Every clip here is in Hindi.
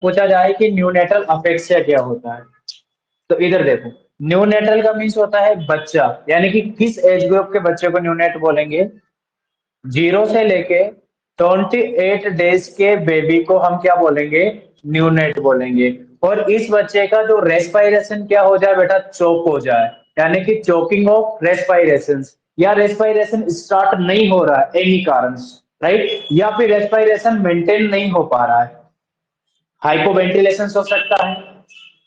पूछा जाए कि न्यूनेटल अपेक्सिया क्या होता है, तो इधर देखो, न्यूनेटल का मीन्स होता है बच्चा, यानी कि किस एज ग्रुप के बच्चे को न्यूनेट बोलेंगे, 0 से लेके 28 के बेबी को हम क्या बोलेंगे, न्यूनेट बोलेंगे। और इस बच्चे का जो रेस्पायरेशन क्या हो जाए बेटा, चोक हो जाए, यानी कि चोकिंग ऑफ रेस्पायरेशन, या रेस्पायरेशन स्टार्ट नहीं हो रहा है एनी कारण, राइट, या फिर रेस्पायरेशन मेंटेन नहीं हो पा रहा है, हाइपोवेंटिलेशन हो सकता है,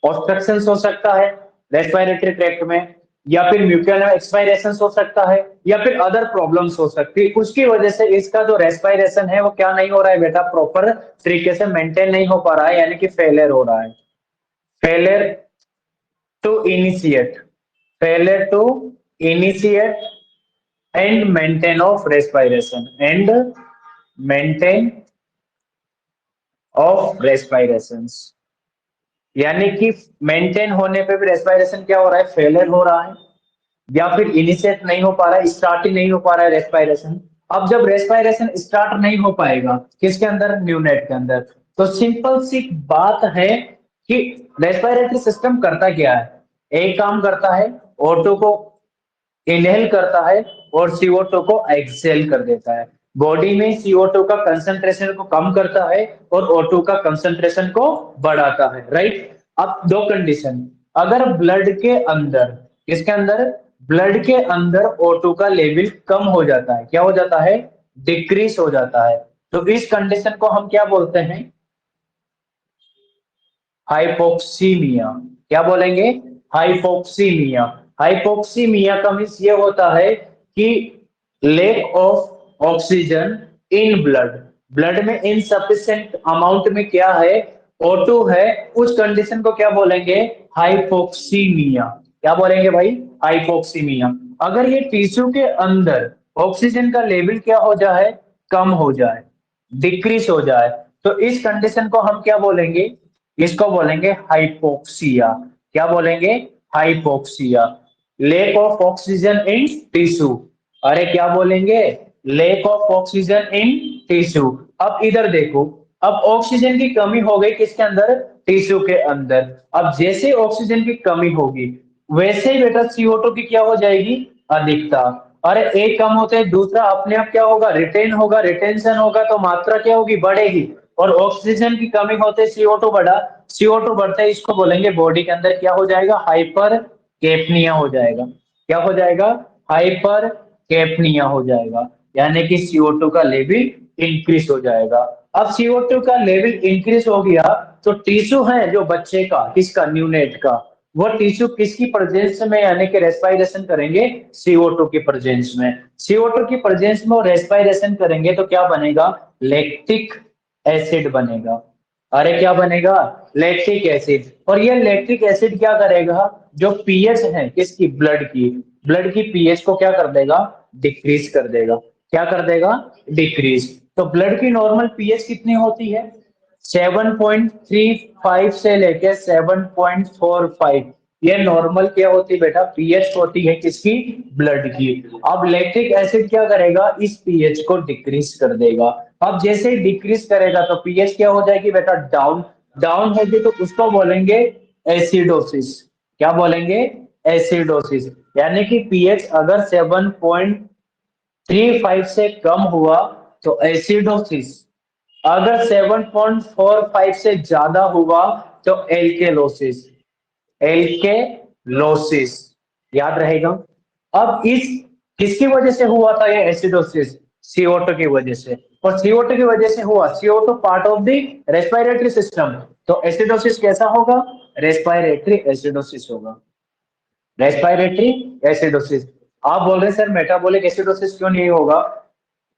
ऑब्स्ट्रक्शन हो सकता है रेस्पिरेटरी ट्रैक्ट में, या फिर म्यूकल एक्सपायरेशन हो सकता है, या फिर अदर प्रॉब्लम्स हो सकती है, उसकी वजह से इसका जो रेस्पिरेशन है वो क्या नहीं हो रहा है बेटा, प्रॉपर तरीके से मेंटेन नहीं हो पा रहा है, यानी कि फेलियर हो रहा है, failure to initiate, failure to initiate and maintain of respiration, and maintain of respiration, यानी कि मेंटेन होने पे भी रेस्पिरेशन क्या हो रहा है, फेलियर हो रहा है, या फिर इनिशिएट नहीं हो पा रहा है, स्टार्ट ही नहीं हो पा रहा है रेस्पिरेशन। अब जब रेस्पिरेशन स्टार्ट नहीं हो पाएगा किसके अंदर, न्यूनेट के अंदर, तो सिंपल सी बात है कि रेस्पिरेटरी सिस्टम करता क्या है, एक काम करता है, O2 को इनहेल करता है और CO2 को एक्सहेल कर देता है, बॉडी में CO2 का कंसंट्रेशन को कम करता है और O2 का कंसंट्रेशन को बढ़ाता है, राइट। अब दो कंडीशन, अगर ब्लड के अंदर, किसके अंदर, ब्लड के अंदर O2 का लेवल कम हो जाता है, क्या हो जाता है, डिक्रीज हो जाता है, तो इस कंडीशन को हम क्या बोलते हैं, हाइपोक्सीमिया, क्या बोलेंगे, हाइपोक्सीमिया। हाइपोक्सीमिया का मीन्स ये होता है कि lake of oxygen in blood, blood में इनसफिशिएंट अमाउंट में क्या है, O2 है, उस कंडीशन को क्या बोलेंगे, हाइपोक्सीमिया, क्या बोलेंगे भाई, हाइपोक्सीमिया। अगर ये टिश्यू के अंदर ऑक्सीजन का लेवल क्या हो जाए, कम हो जाए, डिक्रीज हो जाए, तो इस कंडीशन को हम क्या बोलेंगे, इसको बोलेंगे हाइपोक्सिया, क्या बोलेंगे, hypoxia, lake of oxygen in tissue, अरे क्या बोलेंगे, lake of oxygen in tissue. अब इधर देखो, अब ऑक्सीजन की कमी हो गई किसके अंदर, टिश्यू के अंदर, अब जैसे ऑक्सीजन की कमी होगी वैसे ही बेटा CO2 की क्या हो जाएगी, अधिकता, अरे एक कम होते हैं दूसरा अपने आप क्या होगा, रिटेन होगा, रिटेंशन होगा, तो मात्रा क्या होगी, बढ़ेगी, और ऑक्सीजन की कमी होते CO2 बढ़ा, CO2 बढ़ते ही इसको बोलेंगे बॉडी के अंदर क्या हो जाएगा, हाइपर कैपनिया हो जाएगा, क्या हो जाएगा, हाइपर कैपनिया हो जाएगा, यानी कि CO2 का लेवल इंक्रीज हो जाएगा। अब CO2 का लेवल इंक्रीज हो गया तो टिश्यू है जो बच्चे का, किसका, न्यूनेट का, वो टिश्यू किसकी प्रेजेंस में, यानी कि रेस्पिरेशन करेंगे CO2 की प्रेजेंस में, CO2 की प्रेजेंस में वो रेस्पिरेशन करेंगे तो क्या बनेगा, लैक्टिक एसिड बनेगा, अरे क्या बनेगा, लैक्टिक एसिड, और ये लैक्टिक एसिड क्या करेगा, जो पीएच है किसकी, ब्लड की, ब्लड की पीएच को क्या कर देगा, डिक्रीज कर देगा, क्या कर देगा, डिक्रीज। तो ब्लड की नॉर्मल पीएच कितनी होती है, 7.35 से लेके 7.45, ये नॉर्मल क्या होती है बेटा, पीएच होती है किसकी, ब्लड की। अब लैक्टिक एसिड क्या करेगा, इस पीएच को डिक्रीज कर देगा, अब जैसे ही डिक्रीज करेगा तो पीएच क्या हो जाएगी बेटा, डाउन, डाउन होगी तो उसको बोलेंगे एसिडोसिस, क्या बोलेंगे, एसिडोसिस, यानी कि पीएच अगर 7.35 से कम हुआ तो एसिडोसिस, अगर 7.45 से ज्यादा हुआ तो एल्केलोसिस, एल्केलोसिस, याद रहेगा। अब इस किसकी वजह से हुआ था ये एसिडोसिस, CO2 की वजह से, और CO2 की वजह से हुआ, CO2 part of the respiratory system, तो एसिडोसिस कैसा होगा, रेस्पिरेटरी एसिडोसिस होगा, रेस्पिरेटरी एसिडोसिस। आप बोल रहे हैं सर मेटाबॉलिक एसिडोसिस क्यों नहीं होगा,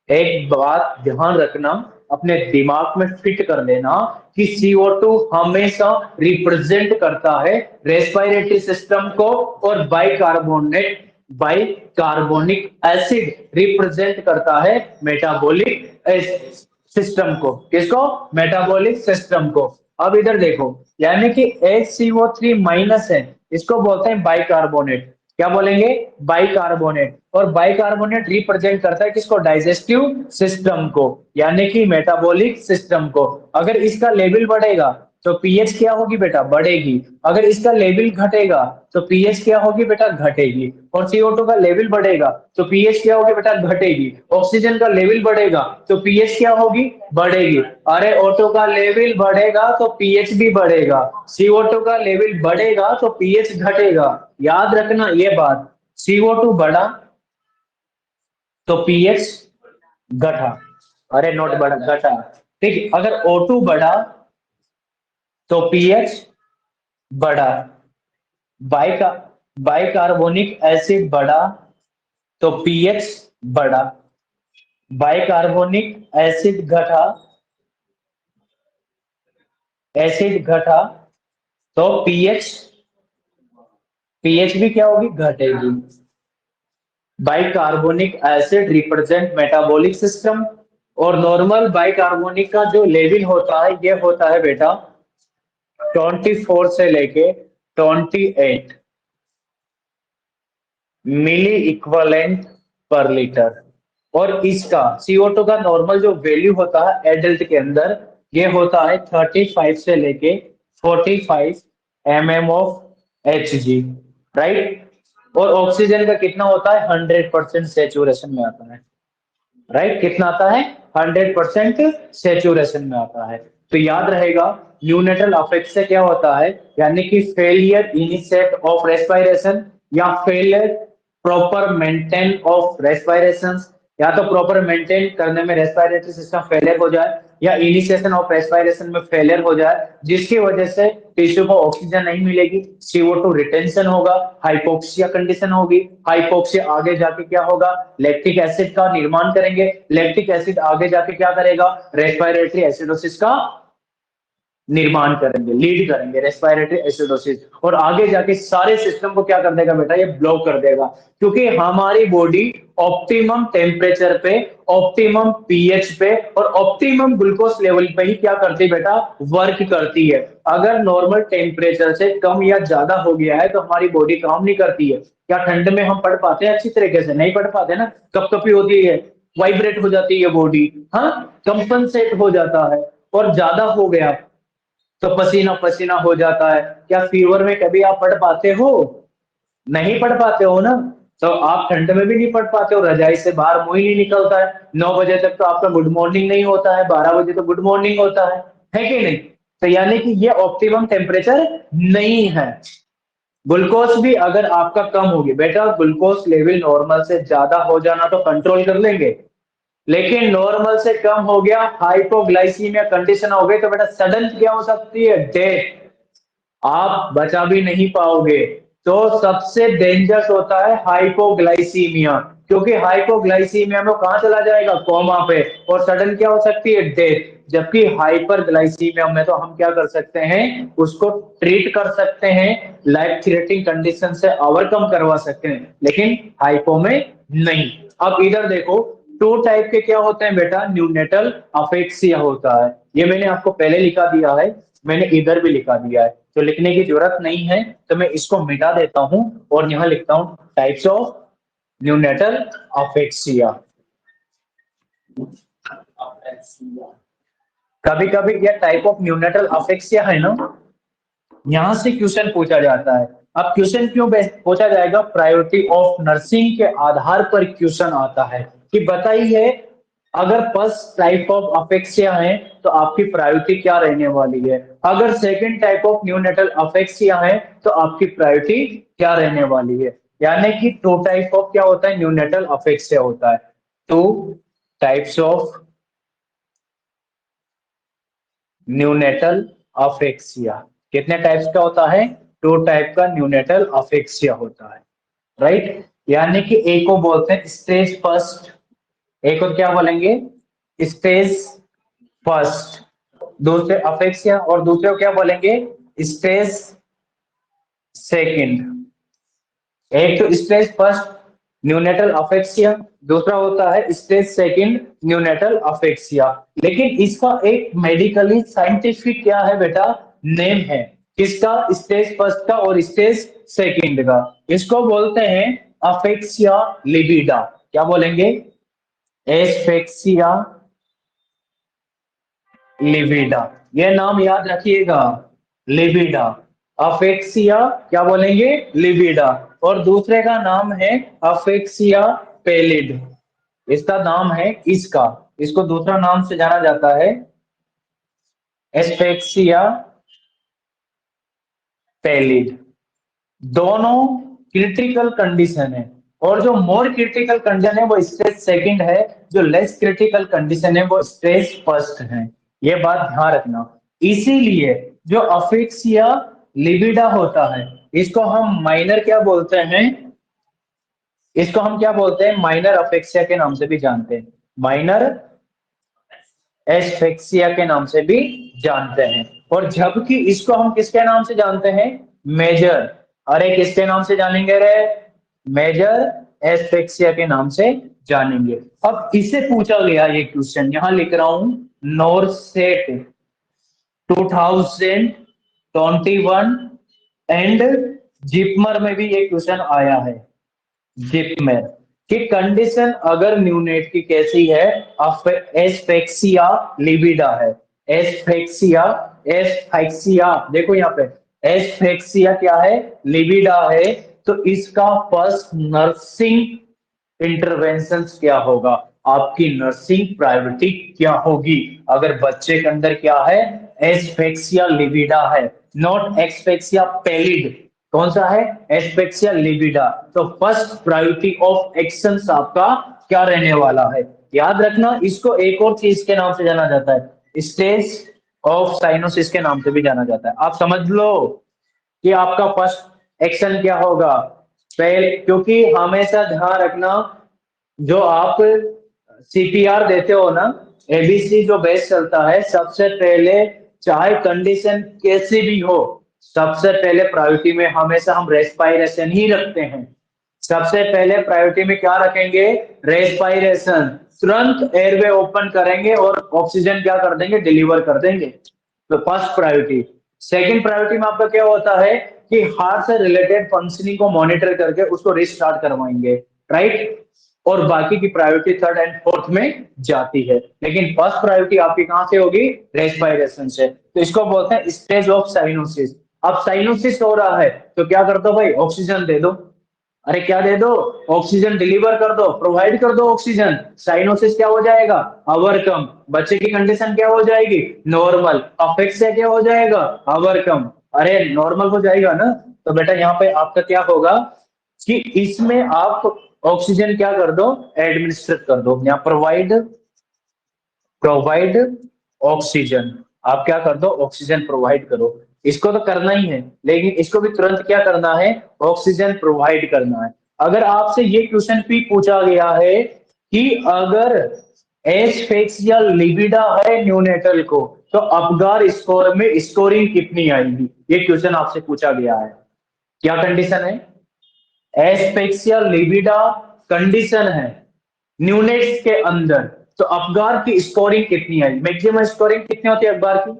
एक बात ध्यान रखना, अपने दिमाग में फिट कर लेना कि CO2 हमेशा रिप्रेजेंट करता है रेस्पिरेटरी सिस्टम को, और बाइकार्बोनेट, बाइकार्बोनिक एसिड रिप्रेजेंट करता है मेटाबॉलिक सिस्टम को, किसको, मेटाबॉलिक सिस्टम को। अब इधर देखो, यानी कि HCO3 माइनस है, इसको बोलते हैं बाइकार्बोनेट, क्या बोलेंगे, बाइकार्बोनेट, और बाइकार्बोनेट रिप्रेजेंट करता है किसको, डाइजेस्टिव सिस्टम को, यानी कि मेटाबॉलिक सिस्टम को। अगर इसका लेवल बढ़ेगा तो पीएच क्या होगी बेटा, बढ़ेगी। अगर इसका लेवल घटेगा तो पीएच क्या होगी बेटा, घटेगी। और CO2 का लेवल बढ़ेगा तो पीएच क्या होगी बेटा, घटेगी। ऑक्सीजन का लेवल बढ़ेगा तो पीएच क्या होगी, बढ़ेगी। अरे ऑटो का लेवल बढ़ेगा तो पीएच भी बढ़ेगा, CO2 का लेवल बढ़ेगा तो पीएच घटेगा। याद रखना ये बात, CO2 बढ़ा तो पीएच घटा, अरे नोट बढ़ा, घटा। ठीक, अगर O2 बढ़ा तो पीएच बढ़ा, बाइका बाइकार्बोनिक एसिड बढ़ा तो पीएच बढ़ा, बाइकार्बोनिक एसिड घटा तो पीएच पीएच भी क्या होगी, घटेगी। बाइकार्बोनिक एसिड रिप्रेजेंट मेटाबॉलिक सिस्टम, और नॉर्मल बाइकार्बोनिक का जो लेवल होता है ये होता है बेटा 24 से लेके 28 मिली इक्वलेंट पर लीटर। और इसका CO2 का नॉर्मल जो वैल्यू होता है एडल्ट के अंदर, ये होता है 35 से लेके 45 mm ऑफ Hg, राइट। और ऑक्सीजन का कितना होता है, 100% सेचुरेशन में आता है, राइट। कितना आता है, 100% सेचुरेशन में आता है। तो याद रहेगा न्यूनेटल अफेक्ट से क्या होता है, यानी कि फेलियर इनिशिएट ऑफ रेस्पिरेशन या failure proper maintain of respiration, या तो प्रॉपर मेंटेन करने में रेस्पिरेटरी सिस्टम फेलियर हो जाए या इनिशिएशन ऑफ रेस्पिरेशन में फेलियर हो जाए, जिसकी वजह से टिश्यू को ऑक्सीजन नहीं मिलेगी, CO2 रिटेंशन होगा, हाइपोक्सिया कंडीशन होगी। हाइपोक्सिया आगे जाके क्या होगा, लैक्टिक एसिड का निर्माण करेंगे, लैक्टिक एसिड आगे जाके क्या करेगा, रेस्पिरेटरी एसिडोसिस का निर्माण करेंगे, लीड करेंगे रेस्पिरेटरी एसिडोसिस, और आगे जाके सारे सिस्टम को क्या कर देगा बेटा, ये ब्लॉक कर देगा। क्योंकि हमारी बॉडी ऑप्टिमम टेम्परेचर पे, ऑप्टिमम पीएच पे और ऑप्टिमम ग्लूकोज लेवल पे ही क्या करती है बेटा, वर्क करती है। अगर नॉर्मल टेम्परेचर से कम या ज्यादा हो गया है तो हमारी बॉडी काम नहीं करती है। क्या ठंड में हम पढ़ पाते हैं अच्छी तरीके से, नहीं पढ़ पाते ना, कपकपी होती है, वाइब्रेट हो जाती है बॉडी, हाँ, कंपनसेट हो जाता है। और ज्यादा हो गया तो पसीना पसीना हो जाता है। क्या फीवर में कभी आप पढ़ पाते हो, नहीं पढ़ पाते हो ना। तो आप ठंड में भी नहीं पढ़ पाते हो, रजाई से बाहर मुंह ही नहीं निकलता है, 9 बजे तक तो आपका गुड मॉर्निंग नहीं होता है, 12 बजे तो गुड मॉर्निंग होता है कि नहीं। तो यानी कि ये ऑप्टिमम टेम्परेचर नहीं है। ग्लूकोज भी अगर आपका कम होगी बेटा, ग्लूकोज लेवल नॉर्मल से ज्यादा हो जाना तो कंट्रोल कर लेंगे, लेकिन नॉर्मल से कम हो गया, हाइपोग्लाइसीमिया कंडीशन हो गई तो बेटा सडन क्या हो सकती है, डेथ, आप बचा भी नहीं पाओगे। तो सबसे डेंजरस होता है हाइपोग्लाइसीमिया, क्योंकि हाइपोग्लाइसीमिया में कहां चला जाएगा, कोमा पे, और सडन क्या हो सकती है, डेथ। जबकि हाइपरग्लाइसीमिया में तो हम क्या कर सकते हैं, उसको ट्रीट कर सकते हैं, लाइफ थ्रेटनिंग कंडीशन से ओवरकम करवा सकते हैं, लेकिन हाइपो में नहीं। अब इधर देखो, टू टाइप के क्या होते हैं बेटा, न्यूनेटल अफेक्सिया होता है, ये मैंने आपको पहले लिखा दिया है, मैंने इधर भी लिखा दिया है, तो लिखने की जरूरत नहीं है, तो मैं इसको मिटा देता हूं और यहां लिखता हूं टाइप्स ऑफ न्यूनेटल अफेक्सिया। कभी कभी ये टाइप ऑफ न्यूनेटल अफेक्सिया है ना, यहां से क्वेश्चन पूछा जाता है। अब क्वेश्चन क्यों पूछा जाएगा, प्रायोरिटी ऑफ नर्सिंग के आधार पर क्वेश्चन आता है कि बताइए अगर फर्स्ट टाइप ऑफ अफेक्सिया है तो आपकी प्रायोरिटी क्या रहने वाली है, अगर सेकंड टाइप ऑफ न्यूनेटल अफेक्सिया है तो आपकी प्रायोरिटी क्या रहने वाली है। यानी कि टू टाइप ऑफ क्या होता है, न्यूनेटल अफेक्सिया होता है, टू टाइप्स ऑफ न्यूनेटल अफेक्सिया। कितने टाइप्स का होता है, टू टाइप का न्यूनेटल अफेक्सिया होता है, राइट। यानी कि एक को बोलते हैं स्टेज फर्स्ट, एक को क्या बोलेंगे, स्टेज फर्स्ट, दूसरे अफेक्सिया, और दूसरे को क्या बोलेंगे, स्टेज सेकंड। एक तो स्टेज फर्स्ट न्यूनेटल अफेक्सिया, दूसरा होता है स्टेज सेकंड न्यूनेटल अफेक्सिया। लेकिन इसका एक मेडिकली साइंटिफिक क्या है बेटा, नेम है, किसका, स्टेज फर्स्ट का और स्टेज सेकंड का। इसको बोलते हैं अफेक्सिया लिबिडा, क्या बोलेंगे, एस्फेक्सिया लिबिडा, ये नाम याद रखिएगा, लिबिडा। अफेक्सिया क्या बोलेंगे, लिबिडा। और दूसरे का नाम है अफेक्सिया पेलिड, इसका नाम है इसका, इसको दूसरा नाम से जाना जाता है एस्फेक्सिया पेलिड। दोनों क्रिटिकल कंडीशन है, और जो मोर क्रिटिकल कंडीशन है वो स्टेज सेकंड है, जो लेस क्रिटिकल कंडीशन है वो स्टेज फर्स्ट है। ये बात ध्यान रखना। इसीलिए जो अफेक्सिया लिबिडा होता है, इसको हम माइनर क्या बोलते हैं, इसको हम क्या बोलते हैं, माइनर अफेक्सिया के नाम से भी जानते हैं, माइनर एस्फेक्सिया के नाम से भी जानते हैं। और जबकि इसको हम किसके नाम से जानते हैं, मेजर, अरे किसके नाम से जानेंगे रे, मेजर एस्फेक्सिया के नाम से जानेंगे। अब इसे पूछा गया ये क्वेश्चन, यहां लिख रहा हूं, नॉरसेट 2021 एंड जिपमर में भी ये क्वेश्चन आया है, जिपमर कि कंडीशन अगर न्यूनेट की कैसी है, एस्फेक्सिया लिबिडा है, एस्फेक्सिया, एस्फेक्सिया देखो यहाँ पे, एस्फेक्सिया क्या है, लिबिडा है। तो इसका फर्स्ट नर्सिंग इंटरवेंशन क्या होगा, आपकी नर्सिंग प्रायोरिटी क्या होगी, अगर बच्चे के अंदर क्या है, एस्फेक्सिया लिबिडा है, नॉट एक्सपेक्सिया पेलिड, कौन सा है, एस्पेक्सिया लिबिडा। तो फर्स्ट प्रायोरिटी ऑफ एक्शन आपका क्या रहने वाला है, याद रखना। इसको एक और चीज के नाम से जाना जाता है, स्टेज ऑफ साइनोसिस के नाम से भी जाना जाता है। आप समझ लो कि आपका फर्स्ट एक्शन क्या होगा, पहले, क्योंकि हमेशा ध्यान रखना, जो आप सीपीआर देते हो ना, एबीसी जो बेस चलता है, सबसे पहले चाहे कंडीशन कैसी भी हो, सबसे पहले प्रायोरिटी में हमेशा हम रेस्पायरेशन ही रखते हैं। सबसे पहले प्रायोरिटी में क्या रखेंगे, रेस्पायरेशन, तुरंत एयरवे ओपन करेंगे और ऑक्सीजन क्या कर देंगे, डिलीवर कर देंगे। तो फर्स्ट प्रायोरिटी। सेकंड प्रायोरिटी में आपका क्या होता है कि हार्ट से रिलेटेड फंक्शनिंग को मॉनिटर करके उसको रिस्टार्ट करवाएंगे, राइट। और बाकी की प्रायोरिटी थर्ड एंड फोर्थ में जाती है, लेकिन फर्स्ट प्रायोरिटी आपकी कहां से होगी, रेस्पायरेशन से। तो इसको बोलते हैं स्टेज ऑफ साइनोसिस। अब साइनोसिस हो रहा है तो क्या कर दो भाई, ऑक्सीजन दे दो, अरे क्या दे दो, ऑक्सीजन डिलीवर कर दो, प्रोवाइड कर दो ऑक्सीजन, साइनोसिस क्या हो जाएगा, ओवरकम। बच्चे की कंडीशन क्या हो जाएगी, नॉर्मल। अफेक्सिया क्या हो जाएगा, ओवरकम। अरे नॉर्मल हो जाएगा ना। तो बेटा यहाँ पे आपका क्या होगा कि इसमें आप ऑक्सीजन क्या कर दो, एडमिनिस्ट्रेट कर दो, यहाँ प्रोवाइड, प्रोवाइड ऑक्सीजन, आप क्या कर दो, ऑक्सीजन प्रोवाइड करो। इसको तो करना ही है, लेकिन इसको भी तुरंत क्या करना है, ऑक्सीजन प्रोवाइड करना है। अगर आपसे ये क्वेश्चन भी पूछा गया है कि अगर एस्फेक्सिया लिबिडा है न्यूनेटल को, तो अपगार स्कोर में स्कोरिंग कितनी आएगी, ये क्वेश्चन आपसे पूछा गया है। क्या कंडीशन है, एस्पेक्सिया लिबिडा कंडीशन है न्यूनेट्स के अंदर, तो अपगार की स्कोरिंग कितनी है, मैक्सिमम स्कोरिंग कितनी होती है अपगार की,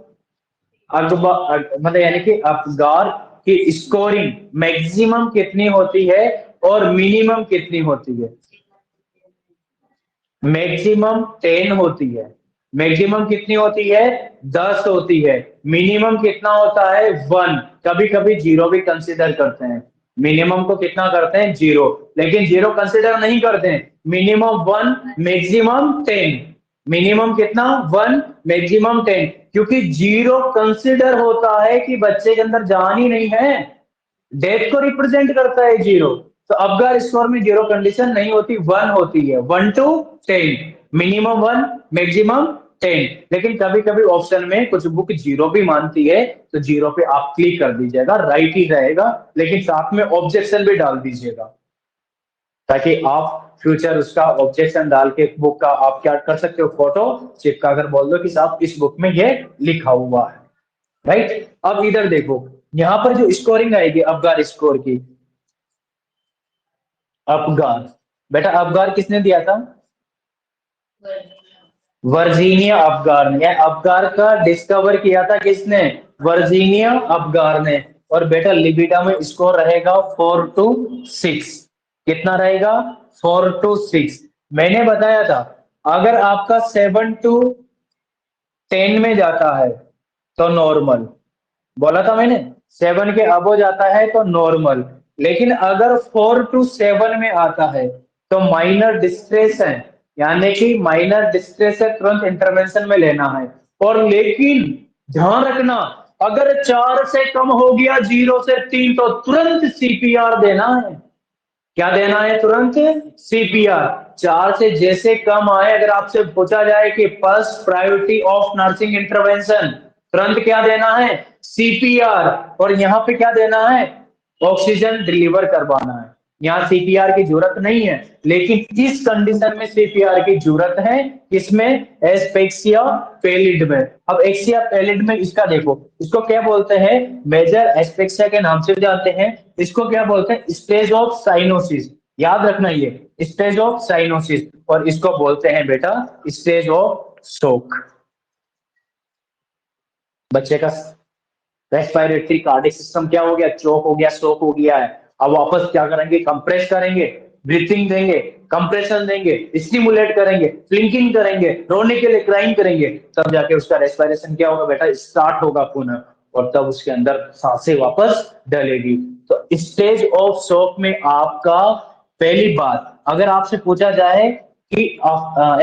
मतलब यानी कि अपगार की स्कोरिंग मैक्सिमम कितनी होती है और मिनिमम कितनी होती है, मैक्सिमम 10 होती है, मैक्सिमम कितनी होती है, 10 होती है, मिनिमम कितना होता है 1, कभी कभी जीरो भी कंसिडर करते हैं, मिनिमम को कितना करते हैं, जीरो, लेकिन जीरो कंसिडर नहीं करते हैं, मिनिमम 1 मैक्सिमम 10, मिनिमम कितना 1 मैक्सिमम 10, क्योंकि जीरो कंसिडर होता है कि बच्चे के अंदर जान ही नहीं है, डेथ को रिप्रेजेंट करता है जीरो। तो अपगार स्कोर में जीरो कंडीशन नहीं होती, 1 होती है, 1 to 10, मिनिमम 1 मैक्सिमम 10। लेकिन कभी कभी ऑप्शन में कुछ बुक जीरो भी मानती है, तो जीरो पे आप क्लिक कर दीजिएगा, राइट ही रहेगा, लेकिन साथ में ऑब्जेक्शन भी डाल दीजिएगा, ताकि आप फ्यूचर उसका ऑब्जेक्शन डाल के बुक का आप क्या कर सकते हो, फोटो चिपका कर बोल दो कि साहब इस बुक में ये लिखा हुआ है, राइट। अब इधर देखो, यहां पर जो स्कोरिंग आएगी अपगार स्कोर की, अपगार, बेटा अपगार किसने दिया था, वर्जीनिया अपगार ने, अपगार का डिस्कवर किया था किसने, वर्जीनिया अपगार ने। और बेटा लिबिडा में स्कोर रहेगा 4 to 6, कितना रहेगा, 4 to 6। मैंने बताया था अगर आपका 7 to 10 में जाता है तो नॉर्मल, बोला था मैंने 7 के अबो जाता है तो नॉर्मल, लेकिन अगर 4 to 7 में आता है तो माइनर डिस्ट्रेस है, यानी कि माइनर डिस्ट्रेस है, तुरंत इंटरवेंशन में लेना है। और लेकिन ध्यान रखना, अगर 4 से कम हो गया 0 से 3 तो तुरंत सीपीआर देना है। क्या देना है? तुरंत सीपीआर। 4 से जैसे कम आए, अगर आपसे पूछा जाए कि first priority of nursing intervention, तुरंत क्या देना है? सीपीआर। और यहाँ पे क्या देना है? ऑक्सीजन डिलीवर करवाना है। यहाँ सीपीआर की जरूरत नहीं है, लेकिन इस कंडीशन में सीपीआर की जरूरत है। किसमें? एस्पेक्सिया पैलिड में। अब एक्सिया पैलिड में इसका देखो, इसको क्या बोलते हैं? मेजर एस्पेक्सिया के नाम से जानते हैं। इसको क्या बोलते हैं? Stage of cyanosis. याद रखना ये स्टेज ऑफ साइनोसिस। और इसको बोलते हैं बेटा स्टेज ऑफ शोक। बच्चे का रेस्पिरेटरी कार्डिक सिस्टम क्या हो गया? चोक हो गया, शोक हो गया है। अब वापस क्या करेंगे? कंप्रेस करेंगे, ब्रीथिंग देंगे, कंप्रेशन देंगे, स्टिमुलेट करेंगे, फ्लिंकिंग करेंगे, रोने के लिए क्राइंग करेंगे, तब जाके उसका रेस्पिरेशन क्या होगा बेटा? स्टार्ट होगा पुनः, और तब उसके अंदर सांसें वापस डलेगी। तो स्टेज ऑफ शॉक में आपका पहली बात, अगर आपसे पूछा जाए कि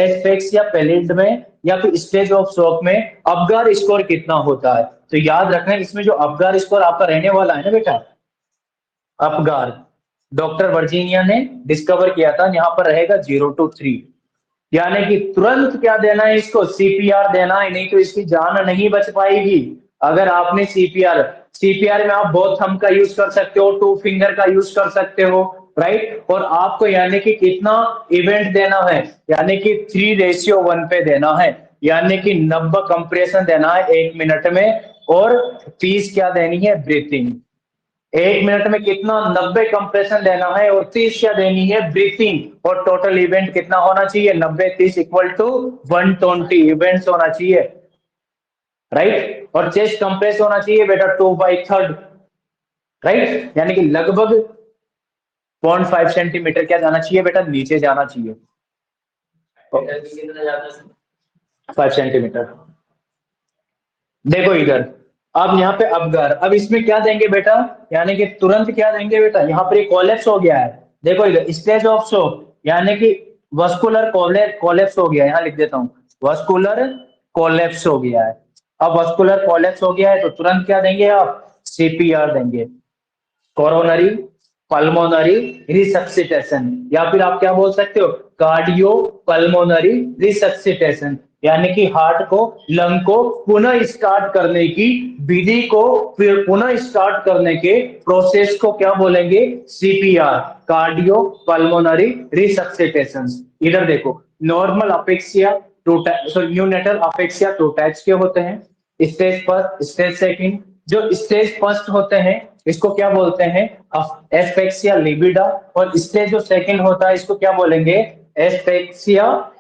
एस्पेक्स या पैलिड में या फिर स्टेज ऑफ शॉक में अपगार स्कोर कितना होता है, तो याद रखना इसमें जो अपगार स्कोर आपका रहने वाला है ना बेटा, अपगार डॉक्टर वर्जीनिया ने डिस्कवर किया था, यहाँ पर रहेगा 0 to 3। यानी कि तुरंत क्या देना है? इसको सीपीआर देना है, नहीं तो इसकी जान नहीं बच पाएगी। अगर आपने सीपीआर सीपीआर में आप बोथ थंब का यूज कर सकते हो, 2 फिंगर का यूज कर सकते हो, राइट। और आपको यानी कि कितना इवेंट देना है? यानी कि 3:1 पे देना है, यानी कि 90 कंप्रेशन देना है 1 मिनट में, और 30 क्या देनी है? ब्रीथिंग। 1 मिनट में कितना? 90 कंप्रेशन देना है, और 30 क्या देनी है? ब्रीथिंग। और टोटल इवेंट कितना होना चाहिए? 90 30 इक्वल टू 120 इवेंट्स होना चाहिए, राइट। और चेस्ट कंप्रेस होना चाहिए बेटा 2/3, राइट। यानी कि लगभग 0.5 सेंटीमीटर क्या जाना चाहिए बेटा? नीचे जाना चाहिए, 5 सेंटीमीटर। देखो इधर, अब यहाँ पे अपगार, अब इसमें क्या देंगे बेटा? यानी कि तुरंत क्या देंगे बेटा? यहाँ पर कोलेप्स हो गया है। देखो इधर स्टेज ऑफ शॉक, यानी कि वस्कुलर कोलेप्स हो गया है। यहाँ लिख देता हूँ, वस्कुलर कोलेप्स हो गया है। अब वस्कुलर कोलेप्स हो गया है तो तुरंत क्या देंगे आप? सीपीआर देंगे, कोरोनरी पल्मोनरी रिसब्सिटेशन, या फिर आप क्या बोल सकते हो? Cardio pulmonary resuscitation. यानी कि हार्ट को, लंग को पुनः स्टार्ट करने की विधि को, फिर पुनः स्टार्ट करने के प्रोसेस को क्या बोलेंगे? CPR, cardio pulmonary resuscitation. इधर देखो, normal asphyxia neonatal asphyxia 2 types के होते हैं, स्टेज फर्स्ट, स्टेज सेकंड। जो स्टेज फर्स्ट होते हैं इसको क्या बोलते हैं? Asphyxia livida. और स्टेज जो सेकंड होता है इसको क्या बोलेंगे? एस्पेक्सिया